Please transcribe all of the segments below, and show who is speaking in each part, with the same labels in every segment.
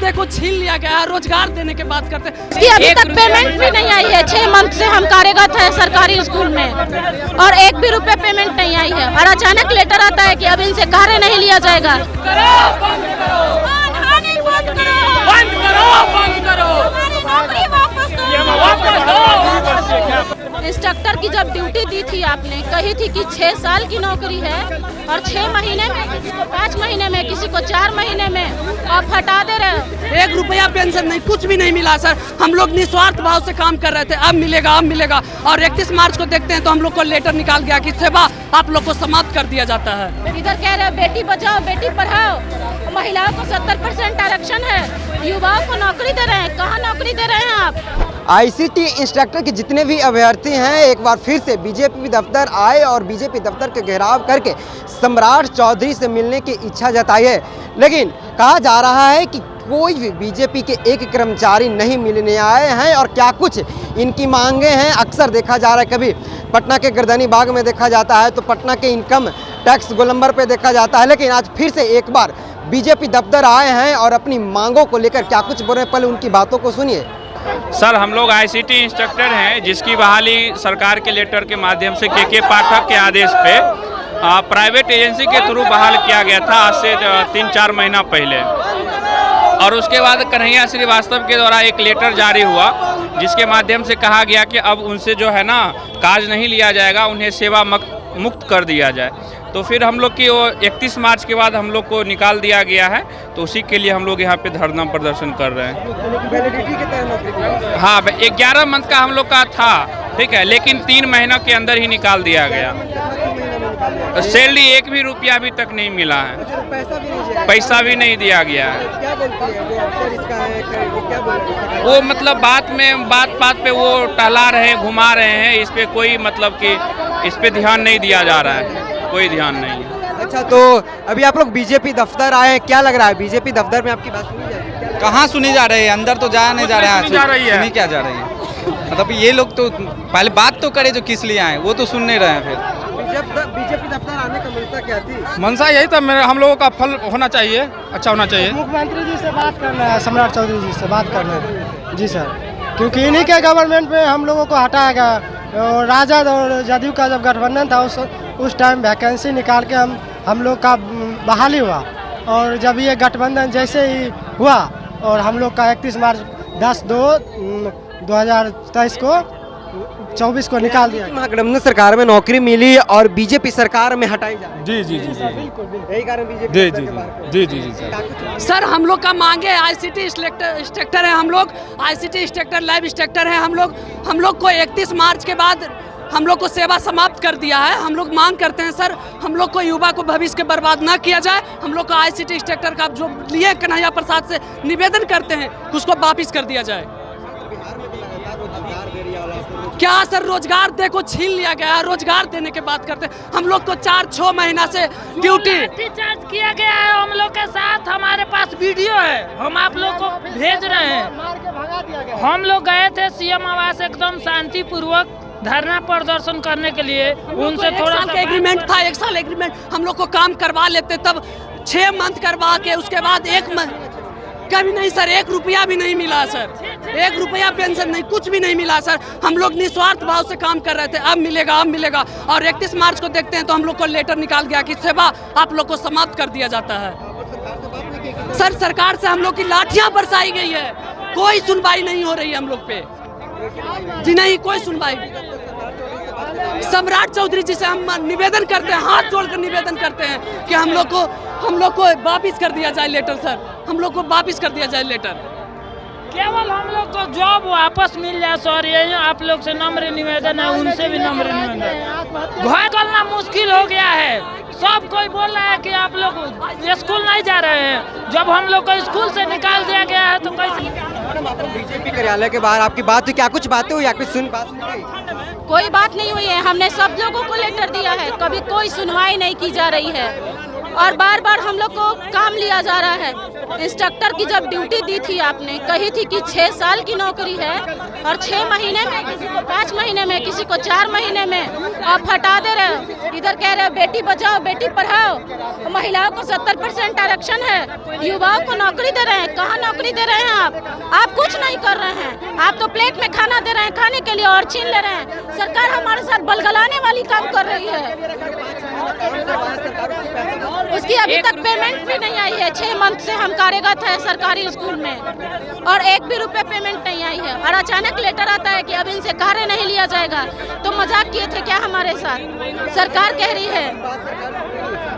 Speaker 1: देखो छीन लिया गया है, रोजगार देने की बात करते हैं
Speaker 2: कि अभी तक पेमेंट भी नहीं आई है। 6 मंथ से हम कार्यरत हैं सरकारी स्कूल में और 1 भी रुपए पेमेंट नहीं आई है और अचानक लेटर आता है कि अब इनसे कार्य नहीं लिया जाएगा। इंस्ट्रक्टर की जब ड्यूटी दी थी आपने, कही थी कि 6 साल की नौकरी है और 6 महीने में, किसी को 5 महीने में, किसी को 4 महीने में आप हटा दे रहे हो।
Speaker 1: 1 रुपया पेंशन नहीं, कुछ भी नहीं मिला सर। हम लोग निस्वार्थ भाव से काम कर रहे थे, अब मिलेगा। और 31 मार्च को देखते हैं तो हम लोग को लेटर निकाल गया कि सेवा आप लोग को समाप्त कर दिया जाता है।
Speaker 2: इधर कह रहे बेटी बचाओ बेटी पढ़ाओ, महिलाओं को 70% आरक्षण है, युवाओं को नौकरी दे रहे हैं। कहाँ नौकरी दे रहे हैं आप?
Speaker 3: आईसीटी इंस्ट्रक्टर के जितने भी अभ्यर्थी हैं एक बार फिर से बीजेपी दफ्तर आए और बीजेपी दफ्तर के घेराव करके सम्राट चौधरी से मिलने की इच्छा जताई है। लेकिन कहा जा रहा है कि कोई भी बीजेपी के एक कर्मचारी नहीं मिलने आए हैं और क्या कुछ इनकी मांगे हैं। अक्सर देखा जा रहा है, कभी पटना के गर्दनी बाग में देखा जाता है तो पटना के इनकम टैक्स गोलंबर पे देखा जाता है, लेकिन आज फिर से एक बार बीजेपी दफ्तर आए हैं और अपनी मांगों को लेकर क्या कुछ बोल रहे हैं, पहले उनकी बातों को सुनिए।
Speaker 4: सर, हम लोग आईसीटी इंस्ट्रक्टर हैं जिसकी बहाली सरकार के लेटर के माध्यम से के पाठक के आदेश पे प्राइवेट एजेंसी के थ्रू बहाल किया गया था आज से 3-4 महीना पहले। और उसके बाद कन्हैया श्रीवास्तव के द्वारा एक लेटर जारी हुआ जिसके माध्यम से कहा गया कि अब उनसे जो है ना काज नहीं लिया जाएगा, उन्हें सेवा मुक्त कर दिया जाए। तो फिर हम लोग की वो 31 मार्च के बाद हम लोग को निकाल दिया गया है, तो उसी के लिए हम लोग यहाँ पे धरना प्रदर्शन कर रहे हैं। हाँ, 11 मंथ का हम लोग का था, ठीक है, लेकिन 3 महीनों के अंदर ही निकाल दिया गया। सैलरी 1 भी रुपया अभी तक नहीं मिला है, पैसा भी नहीं दिया गया है। वो मतलब बात पे वो टहला रहे हैं, घुमा रहे हैं, इस पे कोई मतलब कि इस पे ध्यान नहीं दिया जा रहा है, कोई ध्यान नहीं है।
Speaker 3: अच्छा, तो अभी आप लोग बीजेपी दफ्तर आए हैं, क्या लग रहा है बीजेपी दफ्तर में आपकी बात सुनी जा रही है?
Speaker 5: कहाँ सुनी जा रही है, अंदर तो जा नहीं जा रहा है, सुनी क्या जा रही है। मतलब ये लोग तो पहले बात तो करे जो किस लिए आए, वो तो सुन नहीं रहे हैं। फिर
Speaker 3: बीजेपी दफ्तर आने का मंशा क्या थी?
Speaker 6: मंशा यही था, हम लोगों का फल होना चाहिए, अच्छा होना चाहिए।
Speaker 7: मुख्यमंत्री जी से बात करना है, सम्राट चौधरी जी से बात करना है जी सर, क्योंकि इन्हीं के गवर्नमेंट में हम लोगों को हटाया गया। और राजद और जदयू का जब गठबंधन था उस टाइम वैकेंसी निकाल के हम लोग का बहाली हुआ। और जब ये गठबंधन जैसे ही हुआ और हम लोग का 31 मार्च 10/2/2023 को 24 को निकाल दिया।
Speaker 3: महागठबंधन सरकार में नौकरी मिली और बीजेपी सरकार में हटाई जा रही है।
Speaker 6: जी
Speaker 3: यही कारण बीजेपी
Speaker 6: जी सर।
Speaker 1: सर, हम लोग का मांगे आईसीटी इंस्ट्रक्टर है, हम लोग आईसीटी इंस्ट्रक्टर लैब इंस्ट्रक्टर है। हम लोग को 31 मार्च के बाद हम लोग को सेवा समाप्त कर दिया है। हम लोग मांग करते हैं सर, हम लोग को युवा को भविष्य के बर्बाद ना किया जाए। हम लोग को आईसीटी इंस्ट्रक्टर का जो लिए कन्हैया प्रसाद से निवेदन करते हैं उसको वापिस कर दिया जाए। क्या सर, रोजगार देखो छीन लिया गया है, रोजगार देने की बात करते हैं। हम लोग को 4-6 महीना से ड्यूटी
Speaker 8: चार्ज किया गया है हम लोग के साथ। हमारे पास वीडियो है, हम आप लोग को भेज रहे हैं। हम लोग गए थे सीएम आवास एकदम शांति पूर्वक धरना प्रदर्शन करने के लिए। उनसे थोड़ा सा
Speaker 1: एग्रीमेंट था, 1 साल एग्रीमेंट, हम लोग को काम करवा लेते, तब 6 मंथ करवा के उसके बाद 1 मंथ कभी नहीं सर, 1 रुपया भी नहीं मिला सर, 1 रुपया पेंशन नहीं, कुछ भी नहीं मिला सर। हम लोग निस्वार्थ भाव से काम कर रहे थे, अब मिलेगा। और 31 मार्च को देखते हैं तो हम लोग को लेटर निकाल गया कि सेवा आप लोग को समाप्त कर दिया जाता है। सर, सरकार से हम लोग की लाठियां बरसाई गई है, कोई सुनवाई नहीं हो रही है हम लोग पे जी, नहीं कोई सुनवाई। सम्राट चौधरी जी से हम निवेदन करते हैं, हाथ जोड़कर निवेदन करते हैं कि हम लोग को वापिस कर दिया जाए लेटर सर, हम लोग को वापिस कर दिया जाए लेटर।
Speaker 8: केवल हम लोग को जॉब वापस मिल जाए सर, यही आप लोग से नम्र निवेदन है, उनसे भी नम्र निवेदन। घर करना मुश्किल हो गया है, सब कोई बोल रहा है कि आप लोग स्कूल नहीं जा रहे हैं। जब हम लोग को स्कूल से निकाल दिया गया है तो कैसे?
Speaker 3: बीजेपी कार्यालय के बाहर आपकी बात हुई, क्या कुछ बातें हुई, कुछ बात सुनी?
Speaker 2: कोई बात नहीं हुई है, हमने सब लोगों को लेटर दिया है, कभी कोई सुनवाई नहीं की जा रही है और बार बार हम लोग को काम लिया जा रहा है। इंस्ट्रक्टर की जब ड्यूटी दी थी आपने, कही थी कि 6 साल की नौकरी है और 6 महीने में, किसी को 5 महीने में, किसी को 4 महीने में आप हटा दे रहे हो। इधर कह रहे हो बेटी बचाओ बेटी पढ़ाओ, महिलाओं को 70% आरक्षण है, युवाओं को नौकरी दे रहे हैं। कहाँ नौकरी दे रहे हैं आप कुछ नहीं कर रहे हैं। आप तो प्लेट में खाना दे रहे हैं खाने के लिए और छीन ले रहे हैं। सरकार हमारे साथ बलगलाने वाली काम कर रही है। उसकी अभी तक पेमेंट भी नहीं आई है। 6 मंथ से हम कार्यरत है सरकारी स्कूल में और 1 भी रुपए पेमेंट नहीं आई है। और अचानक लेटर आता है कि अब इनसे कार्य नहीं लिया जाएगा। तो मजाक किए थे क्या हमारे साथ? सरकार कह रही है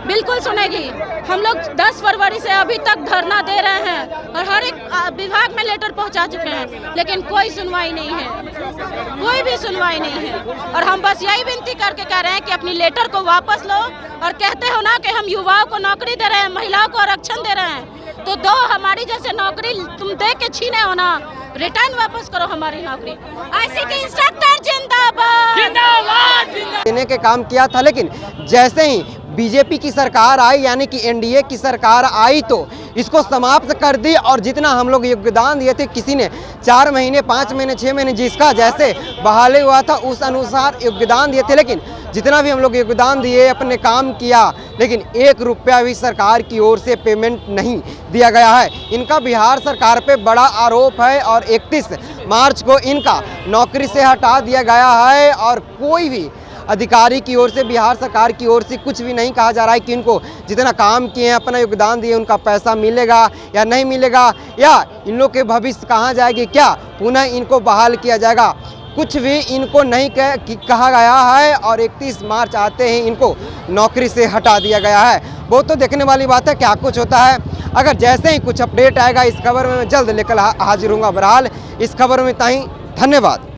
Speaker 2: बिल्कुल सुनेगी। हम लोग 10 फरवरी से अभी तक धरना दे रहे हैं और हर एक विभाग में लेटर पहुंचा चुके हैं, लेकिन कोई सुनवाई नहीं है, कोई भी सुनवाई नहीं है। और हम बस यही विनती करके कह रहे हैं कि अपनी लेटर को वापस लो और कहते हो ना कि हम युवाओं को नौकरी दे रहे हैं, महिलाओं को आरक्षण दे रहे हैं, तो दो। हमारी जैसे नौकरी तुम दे के छीने हो ना, रिटर्न वापस करो हमारी नौकरी। ICT इंस्ट्रक्टर जिंदाबाद जिंदाबाद
Speaker 3: देने के काम किया था, लेकिन जैसे ही बीजेपी की सरकार आई यानी कि एनडीए की सरकार आई तो इसको समाप्त कर दी। और जितना हम लोग योगदान दिए थे, किसी ने 4 महीने 5 महीने 6 महीने जिसका जैसे बहाली हुआ था उस अनुसार योगदान दिए थे, लेकिन जितना भी हम लोग योगदान दिए अपने काम किया, लेकिन 1 रुपया भी सरकार की ओर से पेमेंट नहीं दिया गया है। इनका बिहार सरकार पे बड़ा आरोप है और 31 मार्च को इनका नौकरी से हटा दिया गया है और कोई भी अधिकारी की ओर से, बिहार सरकार की ओर से कुछ भी नहीं कहा जा रहा है कि इनको जितना काम किए हैं, अपना योगदान दिए, उनका पैसा मिलेगा या नहीं मिलेगा, या इन लोग के भविष्य कहाँ जाएगी, क्या पुनः इनको बहाल किया जाएगा, कुछ भी इनको नहीं कहा गया है। और 31 मार्च आते ही इनको नौकरी से हटा दिया गया है। बहुत तो देखने वाली बात है क्या कुछ होता है। अगर जैसे ही कुछ अपडेट आएगा इस खबर में मैं जल्द लेकर हाजिर हूँगा। बहरहाल इस खबर में इतना ही, धन्यवाद।